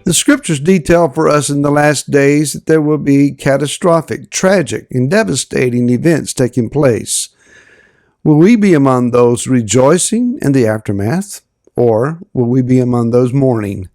The scriptures detail for us in the last days that there will be catastrophic, tragic, and devastating events taking place. Will we be among those rejoicing in the aftermath, or will we be among those mourning?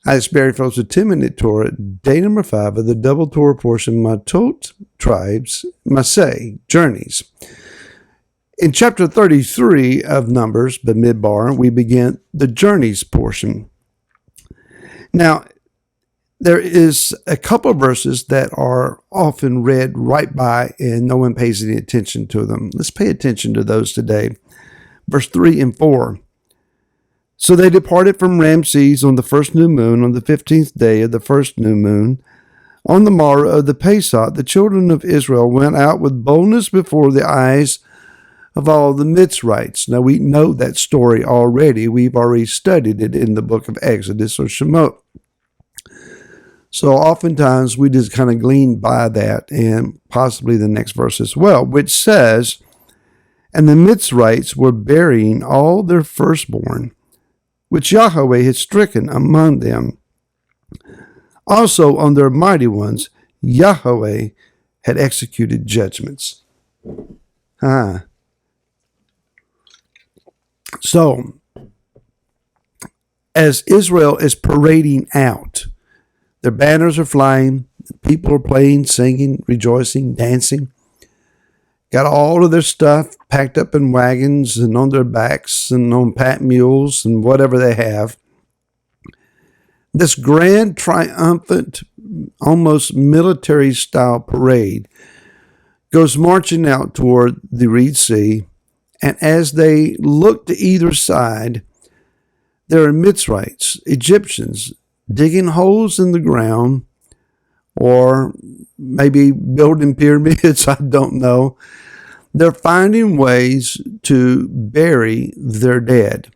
I just buried folks with 10-minute Torah, day number 5 of the double Torah portion, Matot, tribes, Masei, journeys. In chapter 33 of Numbers, Bamidbar, we begin the journeys portion. Now, there is a couple of verses that are often read right by and no one pays any attention to them. Let's pay attention to those today. Verse 3 and 4. So they departed from Ramses on the first new moon, on the 15th day of the first new moon. On the morrow of the Pesach, the children of Israel went out with boldness before the eyes of all the Mitzrites. Now we know that story already. We've already studied it in the book of Exodus or Shemot. So oftentimes we just kind of glean by that and possibly the next verse as well, which says, and the Mitzrites were burying all their firstborn, which Yahweh had stricken among them. Also on their mighty ones, Yahweh had executed judgments. So, as Israel is parading out, their banners are flying, people are playing, singing, rejoicing, dancing, got all of their stuff packed up in wagons and on their backs and on pack mules and whatever they have. This grand, triumphant, almost military-style parade goes marching out toward the Red Sea, and as they look to either side, there are Mitzrites, Egyptians, digging holes in the ground, or maybe building pyramids, I don't know. They're finding ways to bury their dead,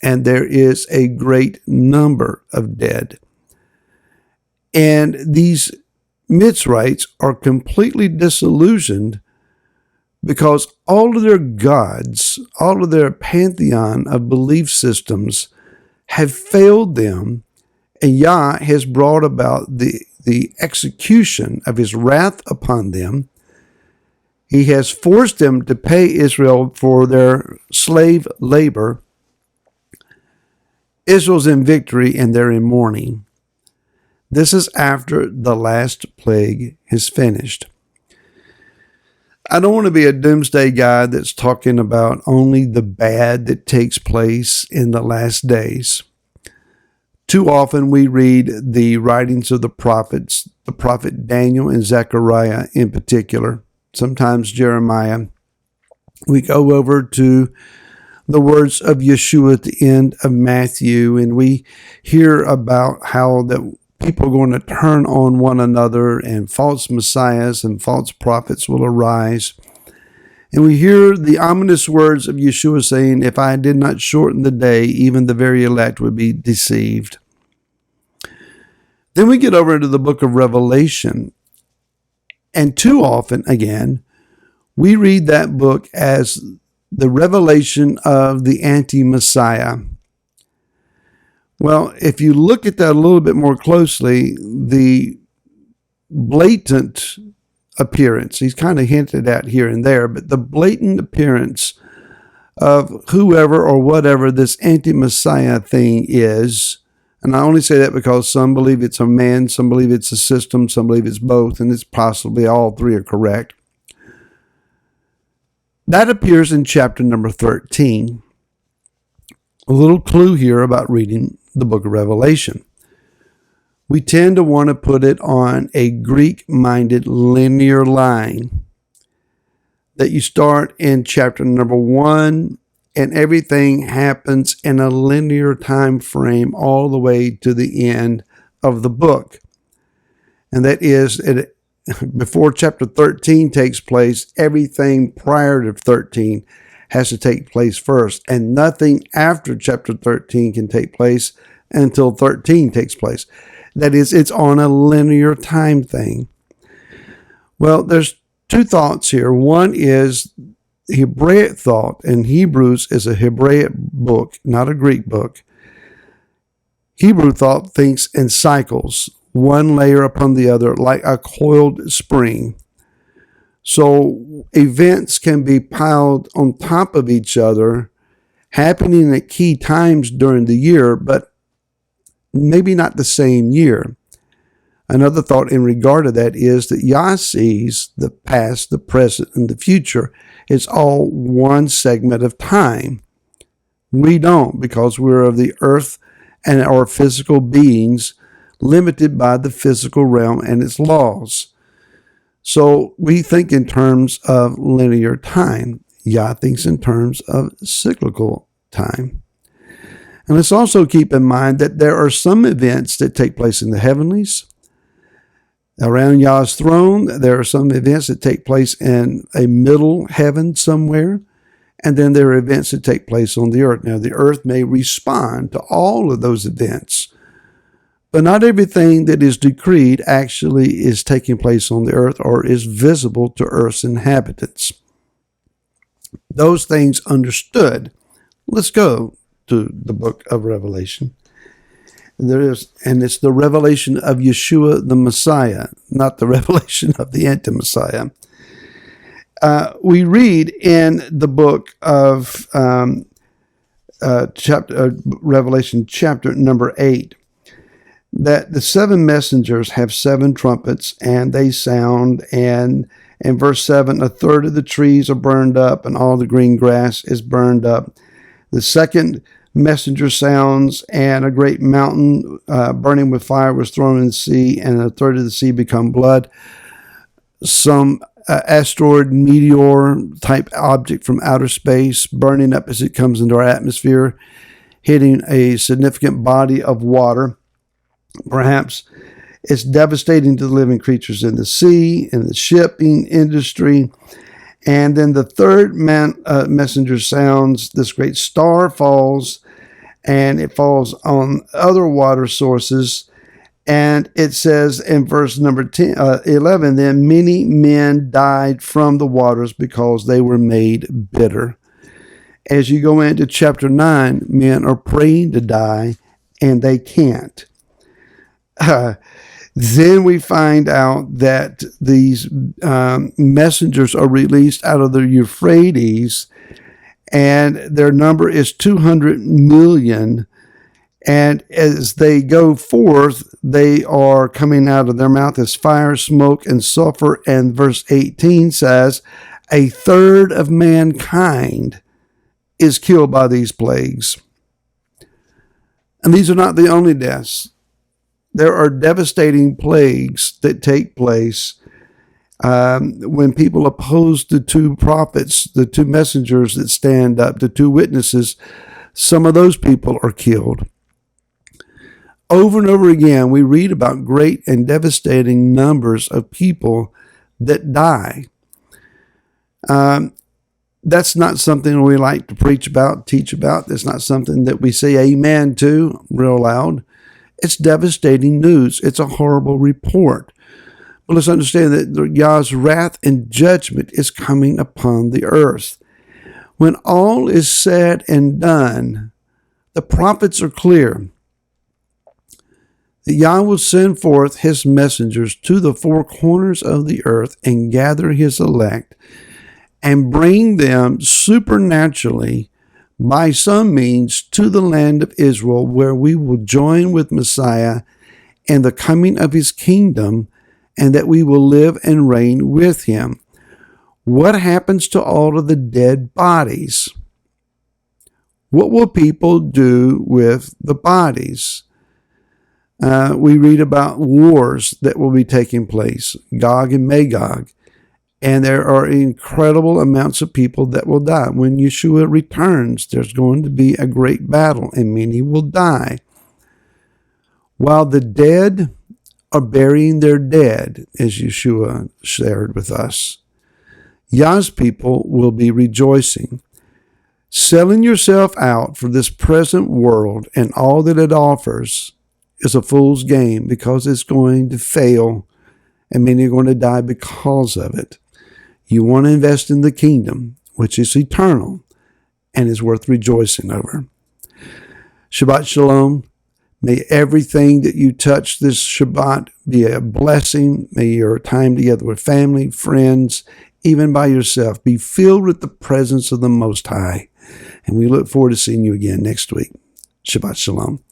and there is a great number of dead. And these Mitzrites are completely disillusioned because all of their gods, all of their pantheon of belief systems have failed them, and Yah has brought about the execution of his wrath upon them. He has forced them to pay Israel for their slave labor. Israel's in victory and they're in mourning. This is after the last plague is finished. I don't want to be a doomsday guy that's talking about only the bad that takes place in the last days. Too often we read the writings of the prophets, the prophet Daniel and Zechariah in particular, sometimes Jeremiah. We go over to the words of Yeshua at the end of Matthew, and we hear about how that people are going to turn on one another and false messiahs and false prophets will arise. And we hear the ominous words of Yeshua saying, if I did not shorten the day, even the very elect would be deceived. Then we get over into the book of Revelation. And too often, again, we read that book as the revelation of the anti-Messiah. Well, if you look at that a little bit more closely, the blatant appearance, he's kind of hinted at here and there, but the blatant appearance of whoever or whatever this anti-Messiah thing is, and I only say that because some believe it's a man, some believe it's a system, some believe it's both, and it's possibly all three are correct. That appears in chapter number 13. A little clue here about reading the book of Revelation. We tend to want to put it on a Greek-minded linear line, that you start in chapter number 1 and everything happens in a linear time frame all the way to the end of the book. And that is, before chapter 13 takes place, everything prior to 13 has to take place first, and nothing after chapter 13 can take place until 13 takes place. That is, it's on a linear time thing. Well, there's two thoughts here. One is Hebraic thought, and Hebrews is a Hebraic book, not a Greek book. Hebrew thought thinks in cycles, one layer upon the other, like a coiled spring. So events can be piled on top of each other, happening at key times during the year, but maybe not the same year. Another thought in regard to that is that Yah sees the past, the present, and the future. It's all one segment of time. We don't, because we're of the earth and our physical beings, limited by the physical realm and its laws. So we think in terms of linear time. Yah thinks in terms of cyclical time. And let's also keep in mind that there are some events that take place in the heavenlies. Around Yah's throne, there are some events that take place in a middle heaven somewhere. And then there are events that take place on the earth. Now, the earth may respond to all of those events, but not everything that is decreed actually is taking place on the earth or is visible to earth's inhabitants. Those things understood. Let's go to the book of Revelation. And it's the revelation of Yeshua the Messiah, not the revelation of the anti-Messiah. We read in the book of Revelation chapter number 8 that the seven messengers have seven trumpets, and they sound, and in verse 7, a third of the trees are burned up, and all the green grass is burned up. The second messenger sounds, and a great mountain burning with fire was thrown in the sea, and a third of the sea become blood. Some asteroid, meteor type object from outer space burning up as it comes into our atmosphere, hitting a significant body of water. Perhaps it's devastating to the living creatures in the sea, in the shipping industry. And then the third messenger sounds, this great star falls, and it falls on other water sources. And it says in verse number 11, then many men died from the waters because they were made bitter. As you go into chapter 9, men are praying to die, and they can't. Then we find out that these messengers are released out of the Euphrates, and their number is 200 million. And as they go forth, they are coming out of their mouth as fire, smoke, and sulfur. And verse 18 says, a third of mankind is killed by these plagues. And these are not the only deaths. There are devastating plagues that take place when people oppose the two prophets, the two messengers that stand up, the two witnesses. Some of those people are killed. Over and over again, we read about great and devastating numbers of people that die. That's not something we like to preach about, teach about. That's not something that we say amen to real loud. It's devastating news. It's a horrible report. But let's understand that Yah's wrath and judgment is coming upon the earth. When all is said and done, the prophets are clear that Yah will send forth his messengers to the four corners of the earth and gather his elect and bring them supernaturally by some means to the land of Israel, where we will join with Messiah in the coming of his kingdom, and that we will live and reign with him. What happens to all of the dead bodies? What will people do with the bodies? We read about wars that will be taking place, Gog and Magog. And there are incredible amounts of people that will die. When Yeshua returns, there's going to be a great battle, and many will die. While the dead are burying their dead, as Yeshua shared with us, Yah's people will be rejoicing. Selling yourself out for this present world and all that it offers is a fool's game, because it's going to fail, and many are going to die because of it. You want to invest in the kingdom, which is eternal and is worth rejoicing over. Shabbat Shalom. May everything that you touch this Shabbat be a blessing. May your time together with family, friends, even by yourself, be filled with the presence of the Most High. And we look forward to seeing you again next week. Shabbat Shalom.